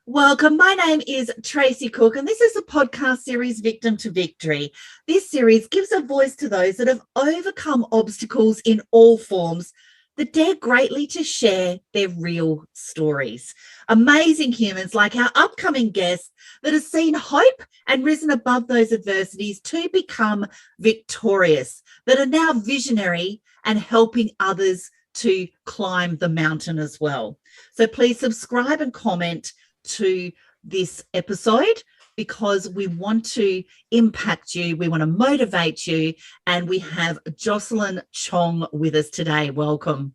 Welcome. My name is Tracy Cook, and this is the podcast series Victim to Victory. This series gives a voice to those that have overcome obstacles in all forms that dare greatly to share their real stories. Amazing humans like our upcoming guests that have seen hope and risen above those adversities to become victorious, that are now visionary and helping others to climb the mountain as well. So please subscribe and comment to this episode, because we want to impact you, we want to motivate you, and we have Jocelyn Chong with us today. Welcome.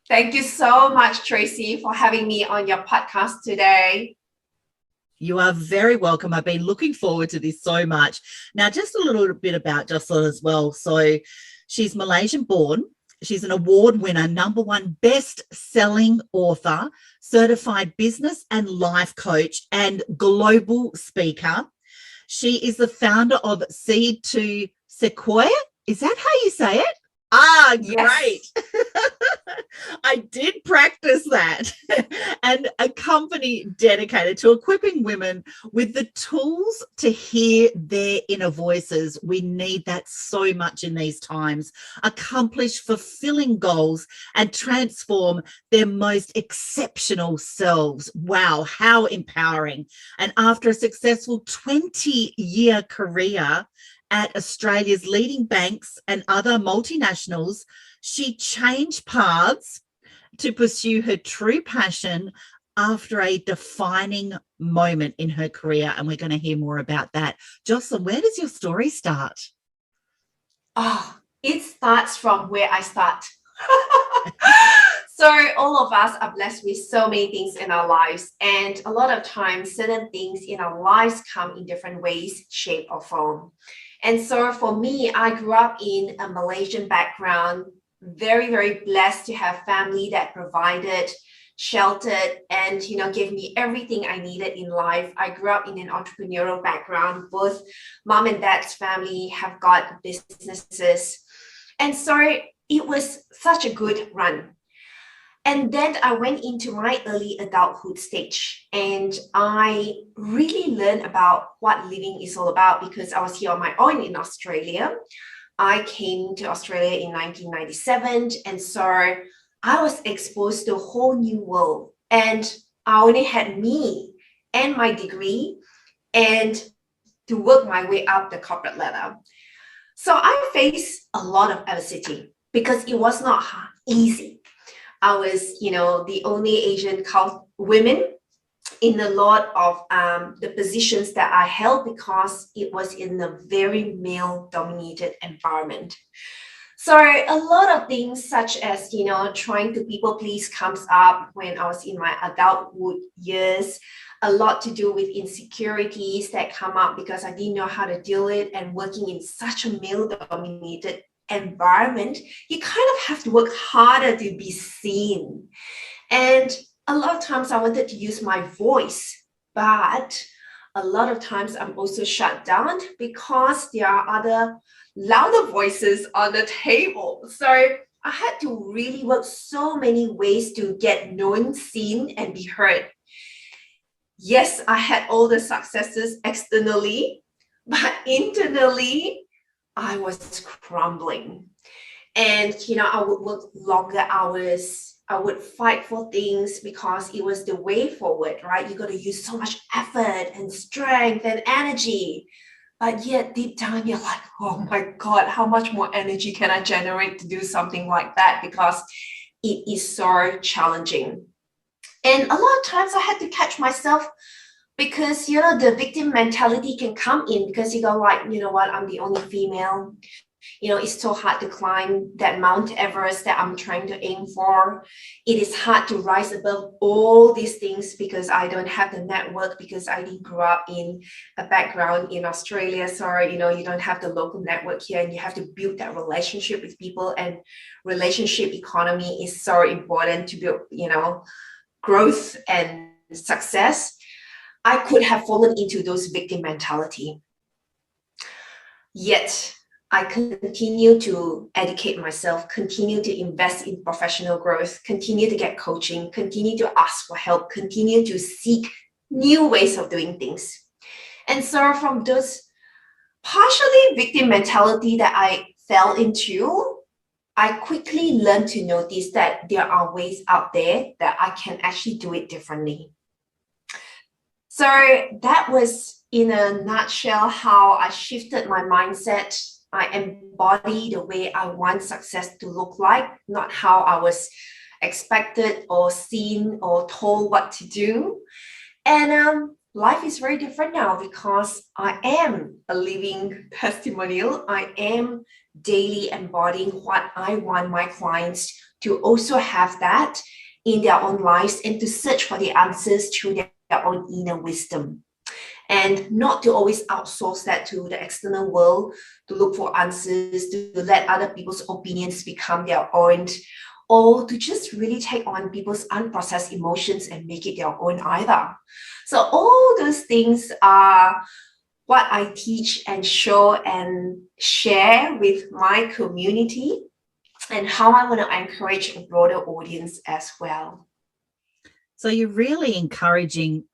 Thank you so much, Tracy, for having me on your podcast today. You are very welcome. I've been looking forward to this so much. Now, just a little bit about Jocelyn as well. So she's Malaysian-born. She's an award winner, #1 best-selling author, certified business and life coach, and global speaker. She is the founder of Seed to Sequoia. Is that how you say it? Ah, great. Yes. I did practice that. And a company dedicated to equipping women with the tools to hear their inner voices. We need that so much in these times. Accomplish fulfilling goals and transform their most exceptional selves. Wow, how empowering. And after a successful 20-year career at Australia's leading banks and other multinationals, she changed paths to pursue her true passion after a defining moment in her career. And we're going to hear more about that. Jocelyn, where does your story start? Oh, it starts from where I start. So all of us are blessed with so many things in our lives. And a lot of times, certain things in our lives come in different ways, shape, or form. And so for me, I grew up in a Malaysian background, very, very blessed to have family that provided, sheltered, and, gave me everything I needed in life. I grew up in an entrepreneurial background. Both mom and dad's family have got businesses. And so it was such a good run. And then I went into my early adulthood stage, and I really learned about what living is all about because I was here on my own in Australia. I came to Australia in 1997, and so I was exposed to a whole new world. And I only had me and my degree and to work my way up the corporate ladder. So I faced a lot of adversity because it was not easy. I was, the only Asian women in a lot of the positions that I held because it was in a very male-dominated environment. So a lot of things such as, trying to people please comes up when I was in my adulthood years. A lot to do with insecurities that come up because I didn't know how to deal with it, and working in such a male-dominated environment, you kind of have to work harder to be seen. And a lot of times I wanted to use my voice, but a lot of times I'm also shut down because there are other louder voices on the table. So I had to really work so many ways to get known, seen, and be heard. Yes, I had all the successes externally, but internally, I was crumbling. And, I would work longer hours. I would fight for things because it was the way forward, right? You got to use so much effort and strength and energy. But yet deep down, you're like, oh my God, how much more energy can I generate to do something like that? Because it is so challenging. And a lot of times I had to catch myself because, the victim mentality can come in because you go like, you know what, I'm the only female. It's so hard to climb that Mount Everest that I'm trying to aim for. It is hard to rise above all these things because I don't have the network, because I didn't grow up in a background in Australia. So, you don't have the local network here, and you have to build that relationship with people, and relationship economy is so important to build, growth and success. I could have fallen into those victim mentality. Yet I continue to educate myself, continue to invest in professional growth, continue to get coaching, continue to ask for help, continue to seek new ways of doing things. And so from those partially victim mentality that I fell into, I quickly learned to notice that there are ways out there that I can actually do it differently. So that was in a nutshell how I shifted my mindset. I embody the way I want success to look like, not how I was expected or seen or told what to do. And life is very different now because I am a living testimonial. I am daily embodying what I want my clients to also have that in their own lives and to search for the answers through their own inner wisdom. And not to always outsource that to the external world, to look for answers, to let other people's opinions become their own, or to just really take on people's unprocessed emotions and make it their own either. So all those things are what I teach and show and share with my community, and how I want to encourage a broader audience as well. So you're really encouraging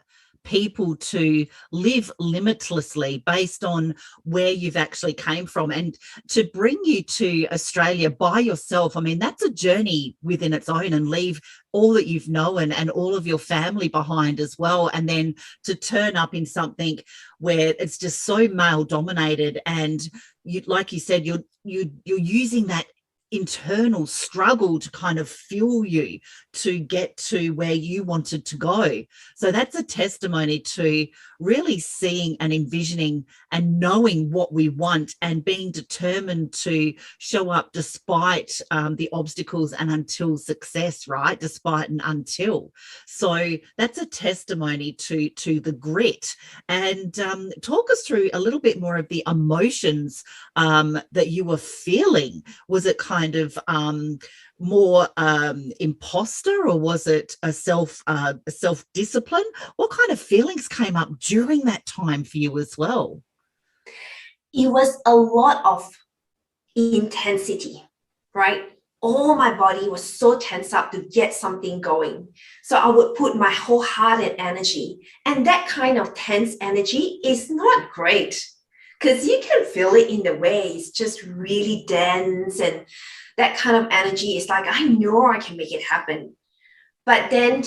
people to live limitlessly based on where you've actually came from, and to bring you to Australia by yourself. I mean, that's a journey within its own, and leave all that you've known and all of your family behind as well, and then to turn up in something where it's just so male dominated, and you, like you said, you're using that internal struggle to kind of fuel you to get to where you wanted to go. So that's a testimony to really seeing and envisioning and knowing what we want, and being determined to show up despite the obstacles and until success, right? Despite and until. So that's a testimony to the grit. And talk us through a little bit more of the emotions that you were feeling. Was it kind of more imposter, or was it a self-discipline? What kind of feelings came up during that time for you as well? It was a lot of intensity, right? All my body was so tense up to get something going. So I would put my whole heart and energy. And that kind of tense energy is not great, because you can feel it in the way. It's just really dense, and that kind of energy is like, I know I can make it happen. But then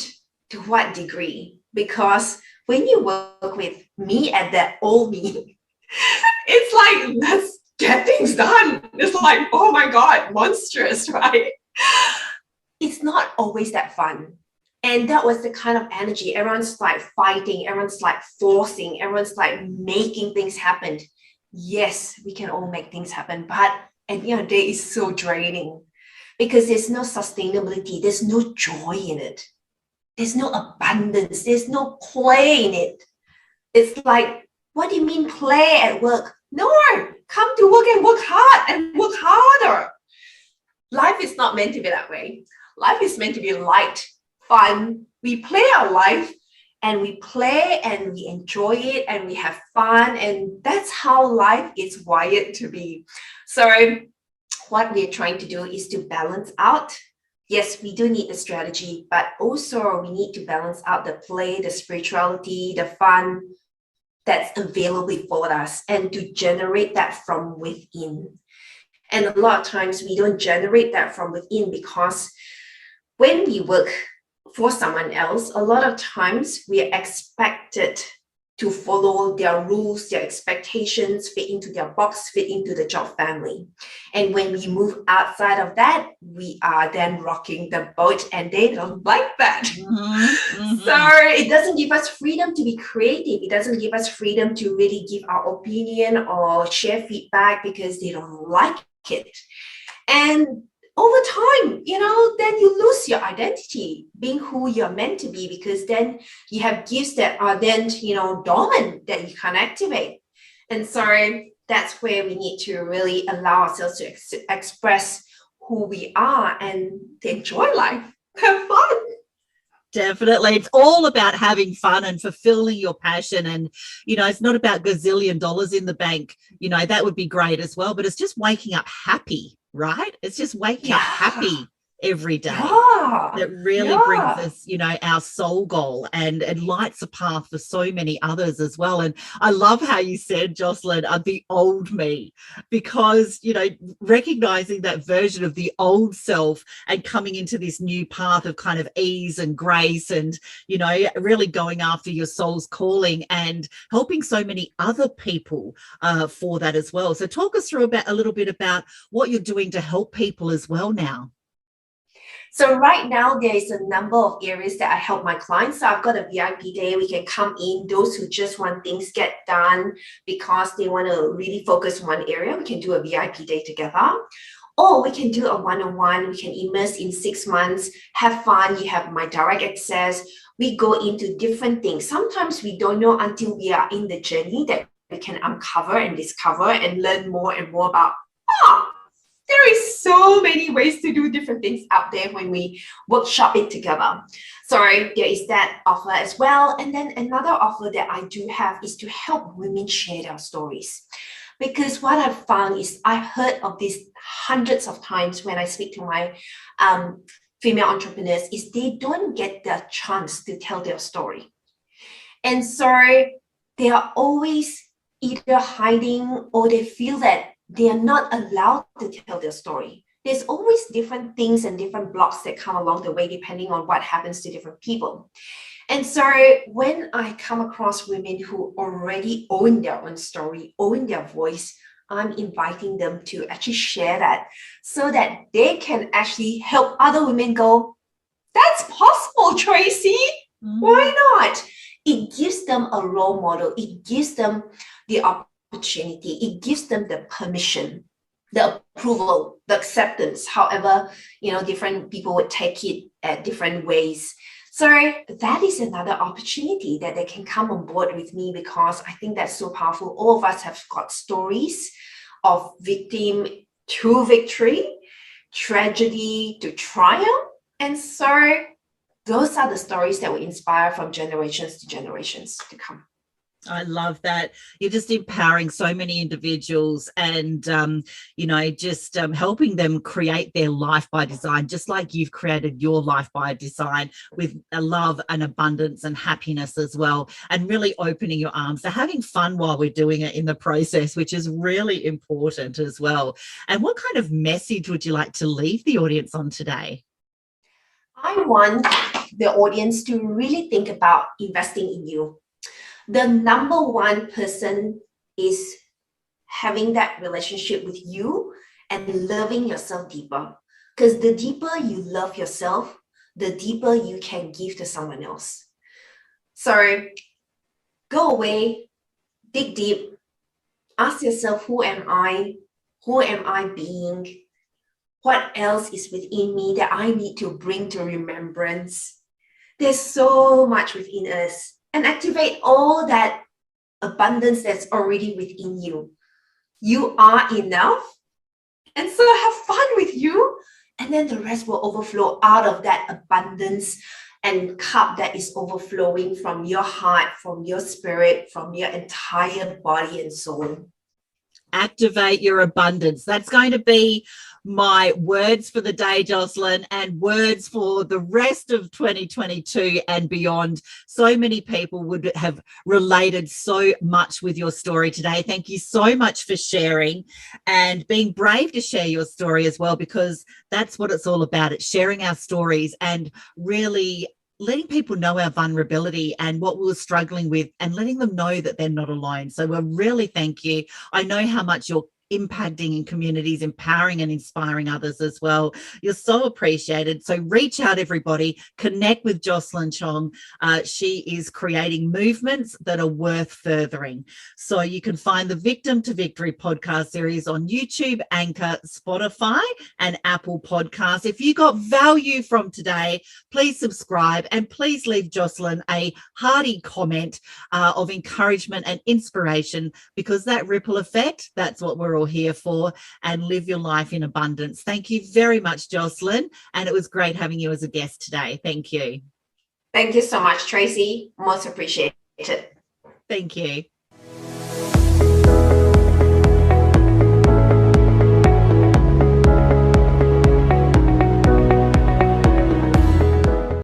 to what degree? Because when you work with me at that old me, it's like, let's get things done. It's like, oh my God, monstrous, right? It's not always that fun. And that was the kind of energy. Everyone's like fighting, everyone's like forcing, everyone's like making things happen. Yes, we can all make things happen, but at the end of the day, it's so draining because there's no sustainability, there's no joy in it, there's no abundance, there's no play in it. It's like, what do you mean play at work? No, come to work and work hard and work harder. Life is not meant to be that way. Life is meant to be light, fun. We play our life, and we play and we enjoy it and we have fun. And that's how life is wired to be. So what we're trying to do is to balance out. Yes, we do need the strategy, but also we need to balance out the play, the spirituality, the fun that's available for us, and to generate that from within. And a lot of times we don't generate that from within, because when we work for someone else, a lot of times we are expected to follow their rules, their expectations, fit into their box, fit into the job family. And when we move outside of that, we are then rocking the boat, and they don't like that. So it doesn't give us freedom to be creative. It doesn't give us freedom to really give our opinion or share feedback, because they don't like it. And over time, then you lose your identity, being who you're meant to be, because then you have gifts that are then, dormant, that you can't activate. And so that's where we need to really allow ourselves to express who we are and to enjoy life, have fun. Definitely. It's all about having fun and fulfilling your passion. And, it's not about gazillion dollars in the bank. That would be great as well. But it's just waking up happy, right? It's just waking up Yeah. happy every day Yeah. that really brings Yeah. us, our soul goal and lights a path for so many others as well. And I love how you said, Jocelyn, the old me, because, recognizing that version of the old self and coming into this new path of kind of ease and grace and, really going after your soul's calling and helping so many other people for that as well. So talk us through a little bit about what you're doing to help people as well now. So right now, there is a number of areas that I help my clients. So I've got a VIP day. We can come in. Those who just want things get done because they want to really focus on one area, we can do a VIP day together. Or we can do a one-on-one. We can immerse in 6 months, have fun. You have my direct access. We go into different things. Sometimes we don't know until we are in the journey that we can uncover and discover and learn more and more about, there is so many ways to do different things out there when we workshop it together. So there is that offer as well. And then another offer that I do have is to help women share their stories. Because what I've found is I've heard of this hundreds of times when I speak to my female entrepreneurs is they don't get the chance to tell their story. And so they are always either hiding or they feel that they are not allowed to tell their story. There's always different things and different blocks that come along the way, depending on what happens to different people. And so when I come across women who already own their own story, own their voice, I'm inviting them to actually share that so that they can actually help other women go, that's possible, Tracy. Why not? It gives them a role model. It gives them the opportunity. It gives them the permission, the approval, the acceptance, however, different people would take it at different ways. So that is another opportunity that they can come on board with me because I think that's so powerful. All of us have got stories of victim to victory, tragedy to triumph. And so those are the stories that will inspire from generations to generations to come. I love that. You're just empowering so many individuals and, just helping them create their life by design, just like you've created your life by design with a love and abundance and happiness as well, and really opening your arms. So having fun while we're doing it in the process, which is really important as well. And what kind of message would you like to leave the audience on today? I want the audience to really think about investing in you. The number one person is having that relationship with you and loving yourself deeper. Because the deeper you love yourself, the deeper you can give to someone else. So go away, dig deep, ask yourself, who am I? Who am I being? What else is within me that I need to bring to remembrance? There's so much within us. And activate all that abundance that's already within you. You are enough. And so have fun with you. And then the rest will overflow out of that abundance and cup that is overflowing from your heart, from your spirit, from your entire body and soul. Activate your abundance. That's going to be my words for the day, Jocelyn, and words for the rest of 2022 and beyond. So many people would have related so much with your story today. Thank you so much for sharing and being brave to share your story as well, because that's what it's all about. It's sharing our stories and really letting people know our vulnerability and what we were struggling with and letting them know that they're not alone. So we really thank you. I know how much you're impacting in communities, empowering and inspiring others as well. You're so appreciated. So reach out, everybody, connect with Jocelyn Chong. She is creating movements that are worth furthering. So you can find the Victim to Victory podcast series on YouTube, Anchor, Spotify and Apple Podcasts. If you got value from today, please subscribe and please leave Jocelyn a hearty comment of encouragement and inspiration, because that ripple effect, that's what we're all here for. And live your life in abundance. Thank you very much, Jocelyn. And it was great having you as a guest today. Thank you. Thank you so much, Tracy. Most appreciated. Thank you.